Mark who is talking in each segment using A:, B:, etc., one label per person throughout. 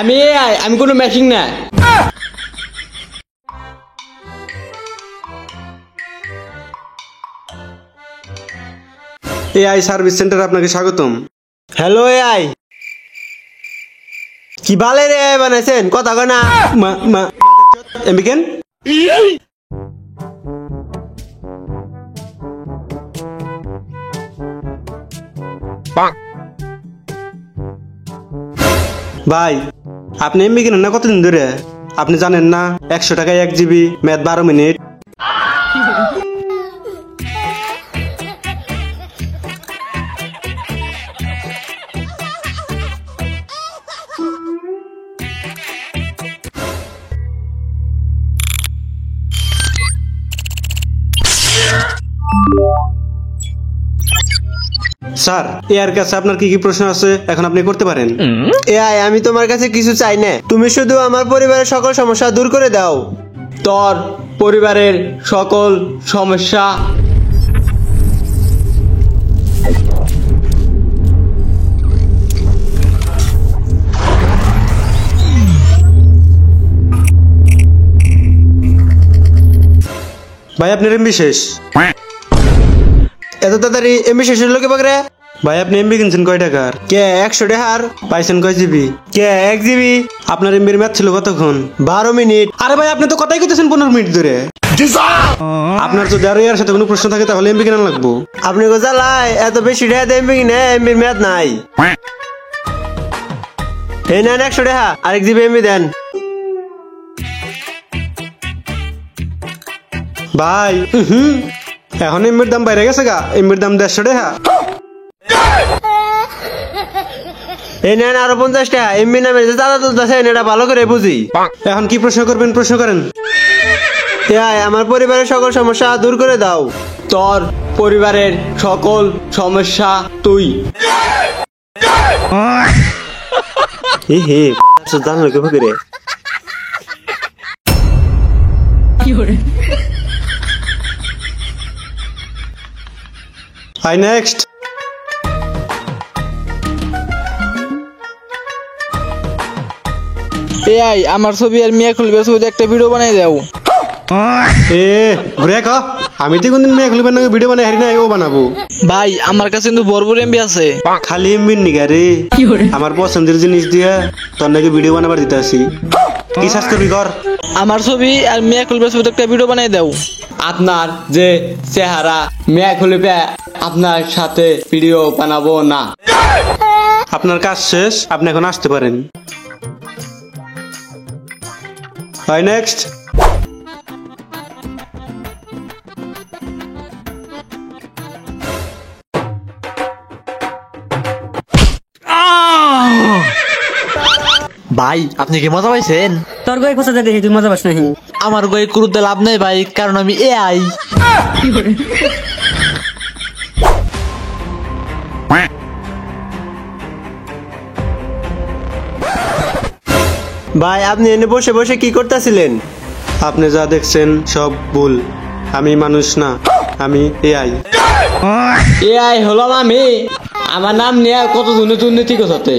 A: আমি AI, আমি কোনো মেশিন না।
B: AI সার্ভিস সেন্টার আপনাকে স্বাগতম।
C: হ্যালো AI, কি বালে রে বানাইছেন কথা কয় না।
B: এমবিকেন ভাই, আপনি এমবি কিনেন না কতদিন ধরে? আপনি জানেন না 100 টাকায় 1 GB, ম্যাথ 12 মিনিট। স্যার, এর কাছে আপনার কি কি প্রশ্ন আছে এখন আপনি করতে পারেন।
C: AI, আমি তোমার কাছে কিছু চাই না, তুমি শুধু আমার পরিবারের সকল সমস্যা দূর করে দাও।
A: তোর পরিবারের সকল সমস্যা
B: ভাই, আপনার এমবি শেষ।
C: এত তাড়াতাড়ি এমবি শেষ হলো কে বাগরে?
B: ভাই, আপনি এমবি কিনছেন কয় টাকার?
C: কে 100 টাকার?
B: পাইছেন কয় জিবি?
C: কে 1 GB?
B: আপনার এমবির ম্যাথ ছিল কতক্ষণ?
C: 12 মিনিট।
B: আরে ভাই, আপনি তো কথাই কইতেছেন 15 মিনিট ধরে। আপনার যদি আরো এর সাথে কোনো প্রশ্ন থাকে তাহলে এমবি কেনা লাগবো।
C: আপনি গোজালাই এত বেশি টাকা দিয়ে এমবি কিনে এমবির মেয়াদ নাই। এই নেন 100 টাকা, আরেক জিবি এমবি দেন।
B: ভাই, এখন এমবির দাম বাইরে গেছে গা, এমবির দাম 150 টাকা।
C: এই নেন আরো 50 টাকা, এমবি নামে যে চাঁদা তুলতেছেন এটা ভালো করে বুঝি।
B: এখন কি প্রশ্ন করবেন? প্রশ্ন করেন।
C: AI, আমার পরিবারের সকল সমস্যা দূর করে দাও।
A: তোর পরিবারের সকল সমস্যা তুই।
C: হে জানলো কে বাগরে?
B: Hi, next.
D: AI, আমার ছবি আর মিয়া খুলবে ছবিতে একটা ভিডিও বানাই দাও।
B: এ ঘুরে ক, আমি তো কোনদিন মেয়ে খুলবেন না ভিডিও বানাই হারি না, ও বানাবো।
D: ভাই, আমার কাছে কিন্তু বড় এমবি আছে।
B: খালি এমবির নিগা রে, আমার পছন্দের জিনিস দিয়া তোর নাকি ভিডিও বানাবার দিতে আসি। কি সার্চ করবি কর।
D: আমার ছবি আর মিয়া খুলবে ছবিতে একটা ভিডিও বানাই দাও।
A: আপনার যে চেহারা মেয়ে খুলবে আপনার সাথে ভিডিও বানাবো না।
B: আপনার কাজ শেষ, আপনি এখন আসতে পারেন। Hi, next.
E: ভাই, আপনি কি মজা পাইছেন?
F: তোর গায়ে কোথা দেখি তুই মজা পাস নাকি?
E: আমার গয়ে কুরুতে লাভ নেই ভাই, কারণ আমি AI।
C: ভাই, আপনি এনে বসে বসে কি করতেছিলেন?
B: আপনি যা দেখছেন সব ভুল। আমি মানুষ না, আমি AI।
A: AI হলাম আমি। আমার নাম নিয়ে কত দুর্নীতি কথাতে।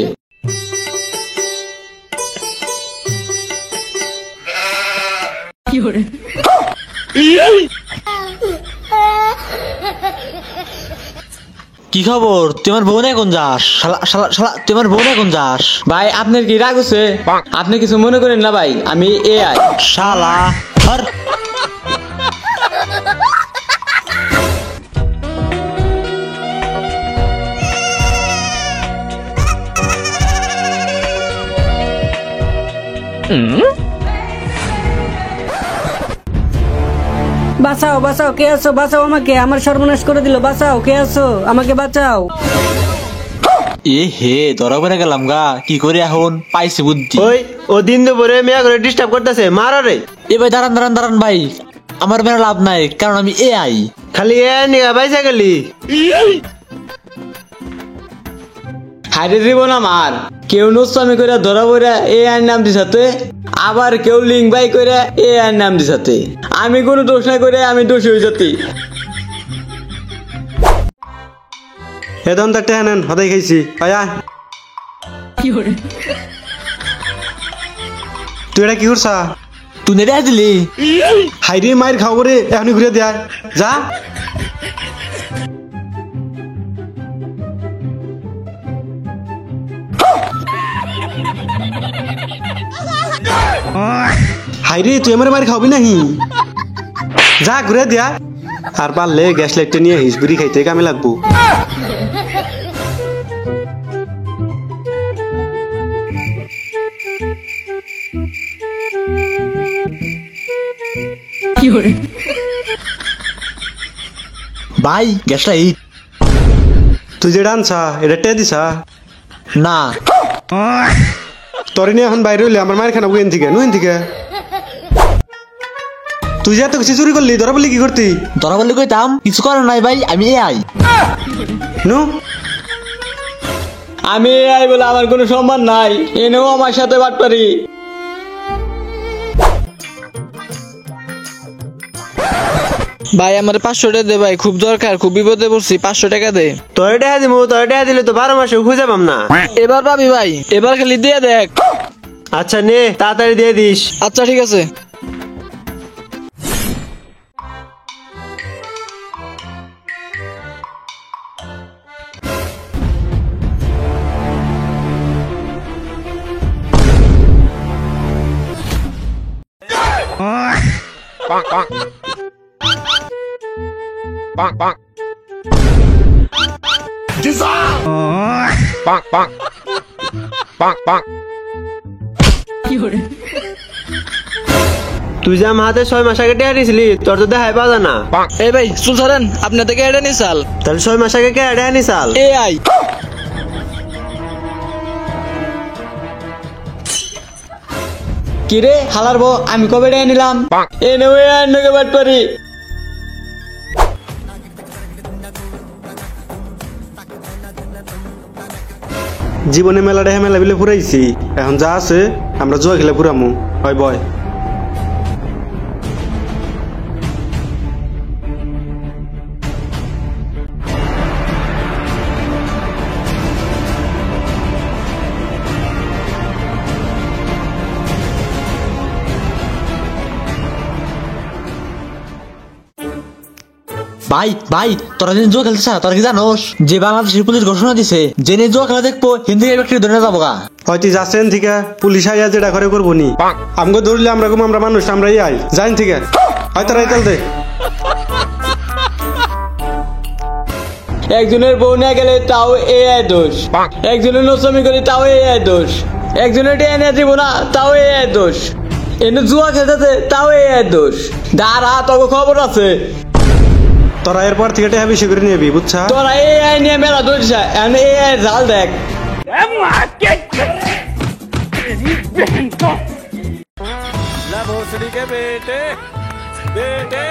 E: কি খবর? তোমার বোন এখন যাস? শালা শালা শালা, তোমার বোন এখন যাস?
A: ভাই, আপনার কি রাগ হচ্ছে? আপনি কিছু মনে করেন না ভাই, আমি AI।
E: শালা ধর।
F: বাঁচাও বাঁচাও, কে আছো? বাঁচাও আমাকে, আমার সর্বনাশ করে দিল। বাঁচাও, কে আছো? আমাকে বাঁচাও।
E: এ হে, ধরা পড়ে গেলাম গা। কি করি এখন? পাইছি বুদ্ধি।
C: ওই ও দিন দুপুরে মেয়া করে ডিস্টার্ব করতেছে, মারা রে।
E: এ ভাই, দাঁড়ান দাঁড়ান দাঁড়ান ভাই, আমার মেয়ের লাভ নাই, কারণ আমি AI।
C: খালি এ নিগা বাইসা গেলি।
A: হাইরে জীবন আমার, কেউ নুস্তামি করে ধরা পড়ে AI নাম দিছাতে, আবার কেউ লিঙ্ক বাই করে AI নাম দিছাতে। আমি কোনো দোষ না করে আমি দোষী হয়ে যেতে।
B: এ দন একটা নেন, হদাই খাইছি। আয়া তুই এটা কি করছা?
E: তুই নেড়ে দিলি
B: হাইরে মায়ের খাও রে, এখনই ঘুরে দেয় যা। হাইরে তুই আমার মায়ের খাওয়াবি নাহি, যা ঘুরে দেয়া। আর পারলে গ্যাস লাইটটা নিয়ে হিসবুড়ি খাইতে কামে লাগবো।
E: ভাই গ্যাসটা এই
B: তুই যেটা আনছা এটা টে দিছা
E: না
B: তোরে নিয়ে এখন বাইরে হইলে আমার মায়ের খানা এন থেকে নুন থেকে। তুই যে এত কিছু চুরি করলি, ধরা বললি কি করতি?
E: ধরা বললে কইতাম কিছু করার নাই ভাই, আমি আই
B: নু
A: আমি এই বলে আমার কোনো সম্মান নাই, এনেও আমার সাথে বাটপারি।
D: ভাই আমার 500 টাকা দে ভাই, খুব দরকার, খুব বিপদে পড়ছি, 500 টাকা দে।
C: তোর টাকা দিমু, তোর টাকা দিলে তো 12 মাসে খুঁজে পাম না।
D: এবার পাবি ভাই, এবার খালি দিয়ে দেখ।
C: আচ্ছা নে, তাড়াতাড়ি দিয়ে দিস।
D: আচ্ছা ঠিক আছে।
C: তুই যে আমার হাতে 6 মাস আগে টাকা দিছিলি, তোর তো দেখাই পাওয়া যায় না।
D: এই ভাই চুল ছাড়েন, আপনার থেকে এটা নি চাল।
C: তাহলে 6 মাস আগে কে টাকা নিছাল?
D: এ আই
A: কিরে হালার বউ, আমি কবে ডেকে নিলাম? এনেও এনে বাটপারি।
B: জীবনে মেলা ডেহে মেলা বিলে ফুরাইছি, এখন যা আছে আমরা জুয়া খেলে ফুরামু। হয় বয়
E: ভাই ভাই তোরা যেন জুয়া খেলতে চা, তোরা কি জানোস যে বাংলাদেশের পুলিশ ঘোষণা দিছে যে নিয়ে জুয়া খেলা দেখবো হিন্দি ব্যক্তি ধরে যাবো গা।
B: হয়তো যাচ্ছেন থেকে পুলিশ আইয়া যেটা করে করবো নি, আমাকে ধরলে আমরা ঘুম, আমরা মানুষ, আমরাই আই যাইন থেকে হয়তো রাই চলতে।
A: একজনের বউ নিয়ে গেলে তাও AI দোষ, একজনের নোসমি করি তাও AI দোষ, একজনের টেনে নিয়ে দিব না তাও AI দোষ, এনে জুয়া খেলতেছে তাও AI দোষ। দাঁড়া তোকে খবর আছে,
B: তোরা এরপর থেকে টেহা বেশি করে নিবি, বুঝছা?
A: তোরা AI নিয়ে মেলা দোষ, এখন AI জাল দেখ।
G: भोसड़ी के बेटे बेटे